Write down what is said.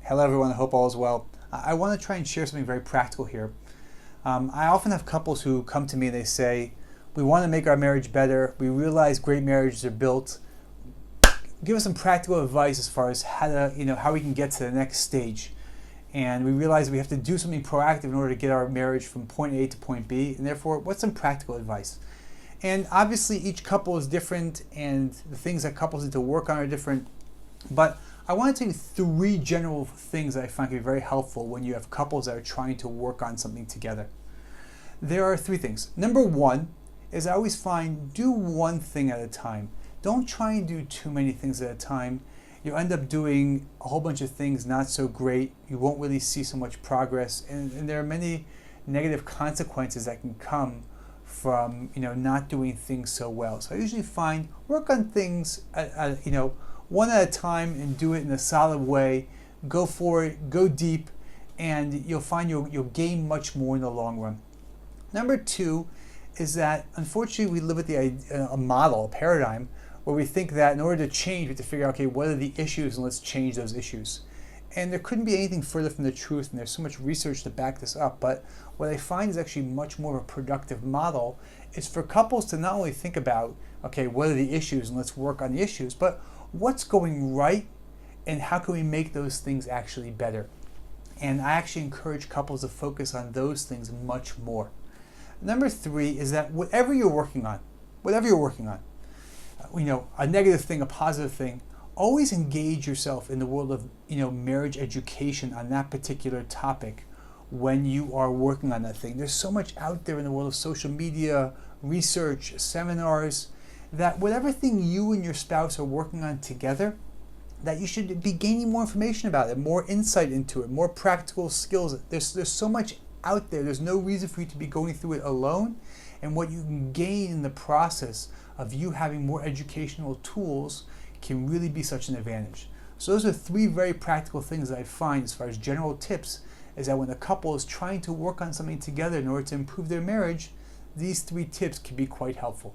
Hello everyone, I hope all is well. I want to try and share something very practical here. I often have couples who come to me and they say, we want to make our marriage better, we realize great marriages are built. Give us some practical advice as far as how we can get to the next stage. And we realize we have to do something proactive in order to get our marriage from point A to point B, and therefore, what's some practical advice? And obviously each couple is different and the things that couples need to work on are different, but I want to tell you three general things that I find can be very helpful when you have couples that are trying to work on something together. There are three things. Number one is I always find do one thing at a time. Don't try and do too many things at a time. You'll end up doing a whole bunch of things not so great. You won't really see so much progress, and there are many negative consequences that can come from not doing things so well. So I usually find work on things one at a time and do it in a solid way. Go for it, go deep, and you'll find you'll gain much more in the long run. Number two is that unfortunately we live with a model, a paradigm, where we think that in order to change, we have to figure out, okay, what are the issues and let's change those issues. And there couldn't be anything further from the truth, and there's so much research to back this up, but what I find is actually much more of a productive model is for couples to not only think about, okay, what are the issues and let's work on the issues, but what's going right and how can we make those things actually better. And I actually encourage couples to focus on those things much more. Number three is that whatever you're working on, a negative thing, a positive thing, always engage yourself in the world of marriage education on that particular topic when you are working on that thing. There's so much out there in the world of social media, research, seminars, that whatever thing you and your spouse are working on together, that you should be gaining more information about it, more insight into it, more practical skills. There's so much out there. There's no reason for you to be going through it alone. And what you can gain in the process of you having more educational tools can really be such an advantage. So those are three very practical things that I find as far as general tips, is that when a couple is trying to work on something together in order to improve their marriage, these three tips can be quite helpful.